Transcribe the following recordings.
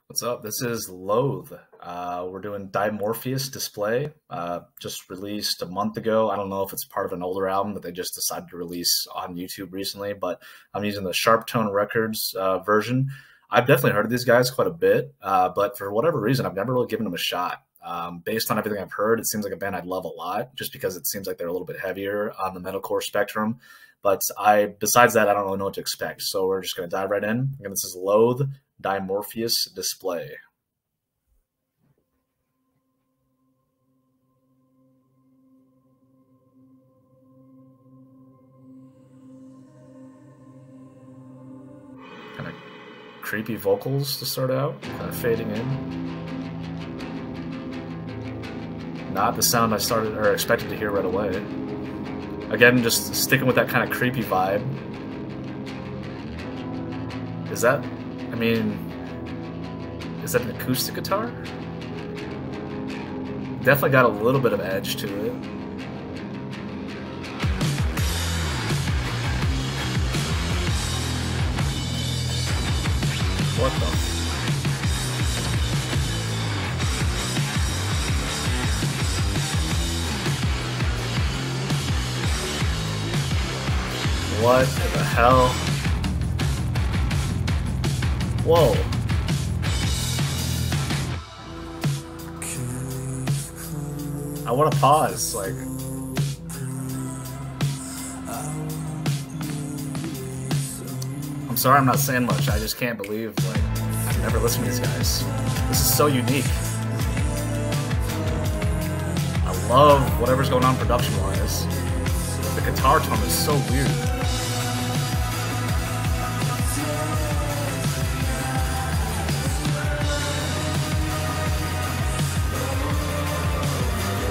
What's up? This is Loathe. We're doing Dimorphous Display. Just released a month ago. I don't know if it's part of an older album that they just decided to release on YouTube recently, but I'm using the Sharp Tone Records version. I've definitely heard of these guys quite a bit, but for whatever reason, I've never really given them a shot. Based on everything I've heard, it seems like a band I'd love a lot, just because it seems like they're a little bit heavier on the metalcore spectrum. But besides that, I don't really know what to expect. So we're just going to dive right in. Again, this is Loathe, Dimorphous Display. Kind of creepy vocals to start out, kind of fading in. Not the sound I started or expected to hear right away. Again, just sticking with that kind of creepy vibe. Is that, I mean, is that an acoustic guitar? Definitely got a little bit of edge to it. What the? What the hell? Whoa. I want to pause, like... I'm sorry I'm not saying much, I just can't believe, like, I've never listened to these guys. This is so unique. I love whatever's going on production-wise. The guitar tone is so weird.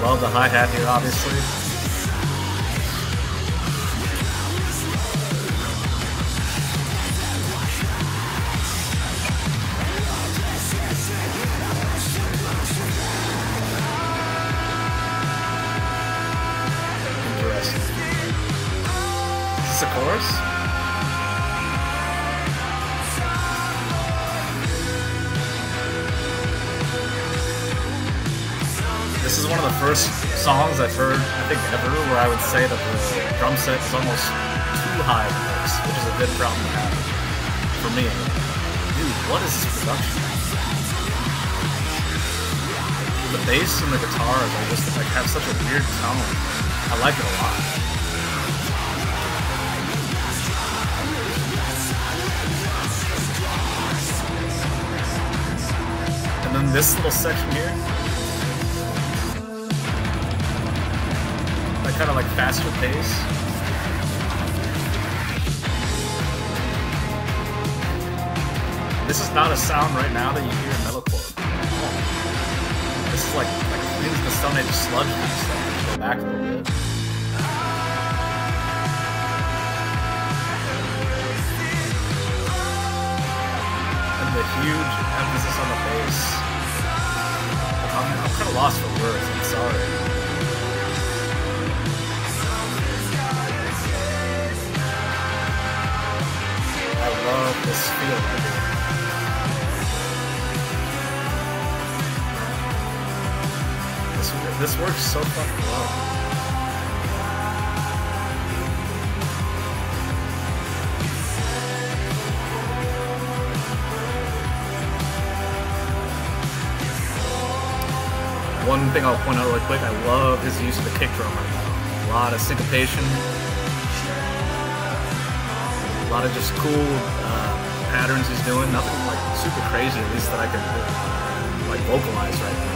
Love the hi-hat here, obviously. Interesting. Is this a chorus? This is one of the first songs I've heard, I think, ever, where I would say that the drum set is almost too high in the mix, which is a good problem to have for me. Dude, what is this production? The bass and the guitars are just like have such a weird tone. I like it a lot. And then this little section here. Kind of like faster pace. This is not a sound right now that you hear in metalcore. This is like things the Stone Age sludge and stuff. Go back a little bit. And the huge emphasis on the bass. I'm kind of lost for words. I'm sorry. I love this feel right here. This works so fucking well. One thing I'll point out really quick, I love his use of the kick drum right now. A lot of syncopation. A lot of just cool patterns he's doing. Nothing like super crazy, at least that I can like vocalize right now.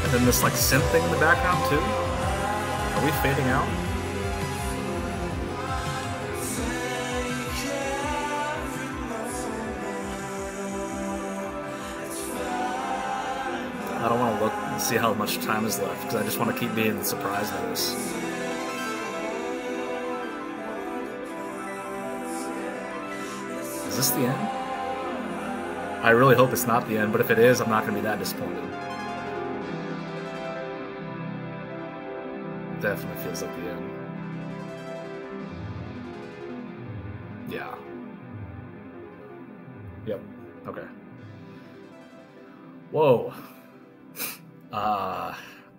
And then this like synth thing in the background too. Are we fading out? I don't want to look and see how much time is left because I just want to keep being surprised by this. Is this the end? I really hope it's not the end, but if it is, I'm not going to be that disappointed. Definitely feels like the end. Yeah. Yep. Okay. Whoa. Uh,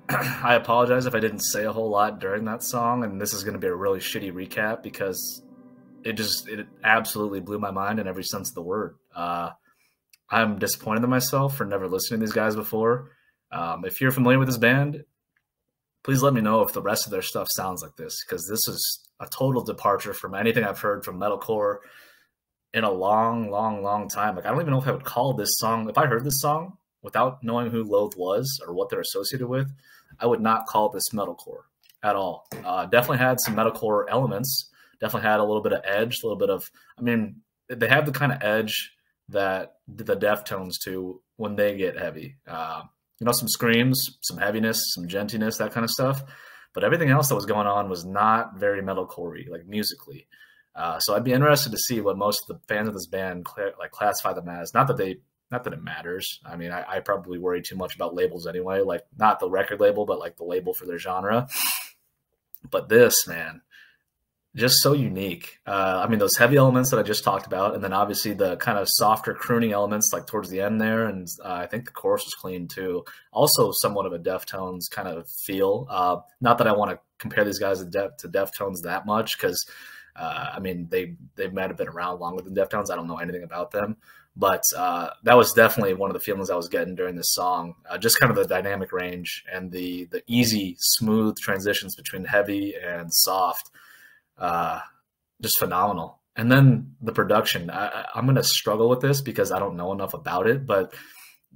I apologize if I didn't say a whole lot during that song, and this is going to be a really shitty recap because it absolutely blew my mind in every sense of the word. I'm disappointed in myself for never listening to these guys before. If you're familiar with this band, please let me know if the rest of their stuff sounds like this, because this is a total departure from anything I've heard from metalcore in a long, long, long time. Like, I don't even know if I would call this song, if I heard this song without knowing who Loathe was or what they're associated with, I would not call this metalcore at all. Definitely had some metalcore elements, definitely had a little bit of edge, a little bit of, I mean, they have the kind of edge that the Deftones do when they get heavy. You know, some screams, some heaviness, some gentiness, that kind of stuff. But everything else that was going on was not very metalcore-y, like musically. So I'd be interested to see what most of the fans of this band classify them as. Not that it matters. I mean, I probably worry too much about labels anyway. Like, not the record label, but like the label for their genre. But this, man, just so unique. I mean, those heavy elements that I just talked about, and then obviously the kind of softer crooning elements like towards the end there, and I think the chorus was clean too. Also, somewhat of a Deftones kind of feel. Not that I want to compare these guys to Deftones that much, because I mean, they might have been around longer than Deftones. I don't know anything about them, but that was definitely one of the feelings I was getting during this song. Just kind of the dynamic range and the easy, smooth transitions between heavy and soft. Just phenomenal. And then the production, I'm going to struggle with this because I don't know enough about it, but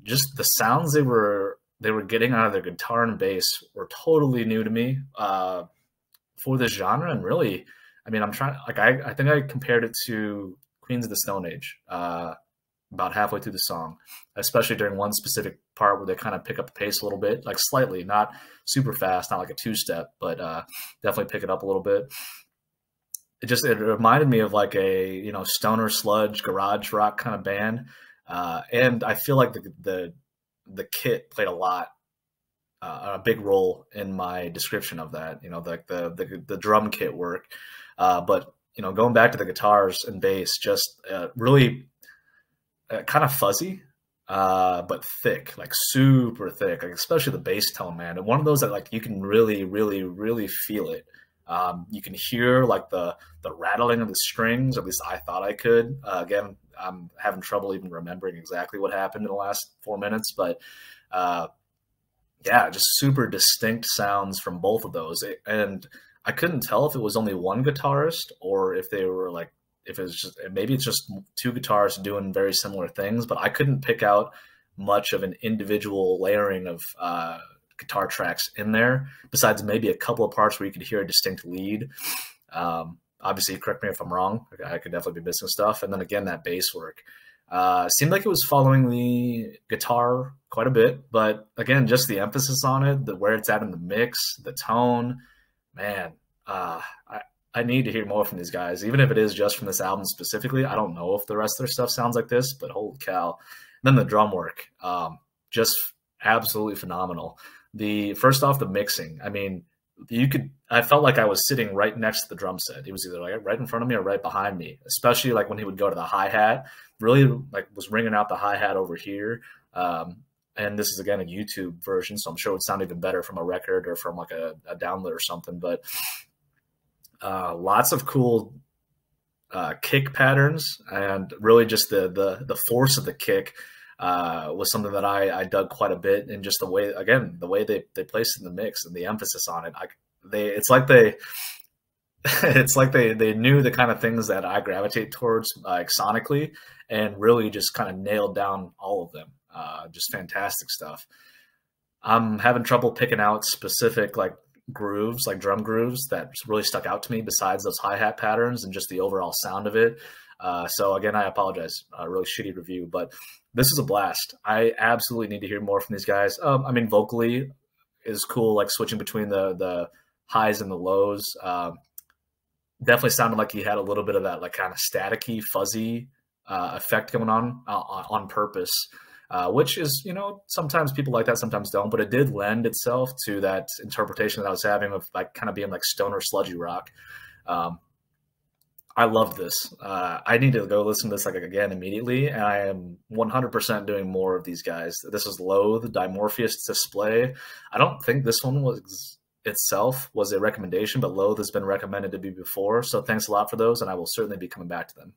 just the sounds they were getting out of their guitar and bass were totally new to me for this genre. And really, I mean, I'm trying, like, I think I compared it to Queens of the Stone Age about halfway through the song, especially during one specific part where they kind of pick up the pace a little bit, like slightly, not super fast, not like a two-step, but definitely pick it up a little bit. It reminded me of like a, you know, stoner sludge garage rock kind of band, and I feel like the kit played a big role in my description of that. You know, like the drum kit work, but you know, going back to the guitars and bass, just really kind of fuzzy, but thick, like super thick, like especially the bass tone, man. And one of those that like you can really, really, really feel it. You can hear like the rattling of the strings. At least I thought I could. Again, I'm having trouble even remembering exactly what happened in the last 4 minutes, but yeah, just super distinct sounds from both of those. And I couldn't tell if it was only one guitarist or if they were like, if it was just, maybe it's just two guitarists doing very similar things, but I couldn't pick out much of an individual layering of guitar tracks in there, besides maybe a couple of parts where you could hear a distinct lead. Obviously, correct me if I'm wrong. I could definitely be missing stuff. And then again, that bass work seemed like it was following the guitar quite a bit. But again, just the emphasis on it, where it's at in the mix, the tone, man, I need to hear more from these guys, even if it is just from this album specifically. I don't know if the rest of their stuff sounds like this, but holy cow. And then the drum work, just absolutely phenomenal. First off, the mixing. I mean, I felt like I was sitting right next to the drum set. He was either like right in front of me or right behind me, especially like when he would go to the hi-hat, really like was ringing out the hi-hat over here. And this is again a YouTube version, so I'm sure it would sound even better from a record or from like a download or something, but lots of cool kick patterns, and really just the force of the kick was something that I dug quite a bit. And just the way, again, the way they placed it in the mix and the emphasis on it, it's like they it's like they knew the kind of things that I gravitate towards, like sonically, and really just kind of nailed down all of them. Just fantastic stuff. I'm having trouble picking out specific like grooves, like drum grooves that really stuck out to me besides those hi-hat patterns and just the overall sound of it. So again, I apologize, a really shitty review, but this is a blast. I absolutely need to hear more from these guys. I mean, vocally is cool, like switching between the highs and the lows. Definitely sounded like he had a little bit of that like kind of staticky, fuzzy effect going on purpose. Which is, you know, sometimes people like that, sometimes don't, but it did lend itself to that interpretation that I was having of like kind of being like stoner sludgy rock. I love this. I need to go listen to this like again immediately, and I am 100% doing more of these guys. This is Loathe, Dimorphous Display. I don't think this one was itself was a recommendation, but Loathe has been recommended to me before. So thanks a lot for those, and I will certainly be coming back to them.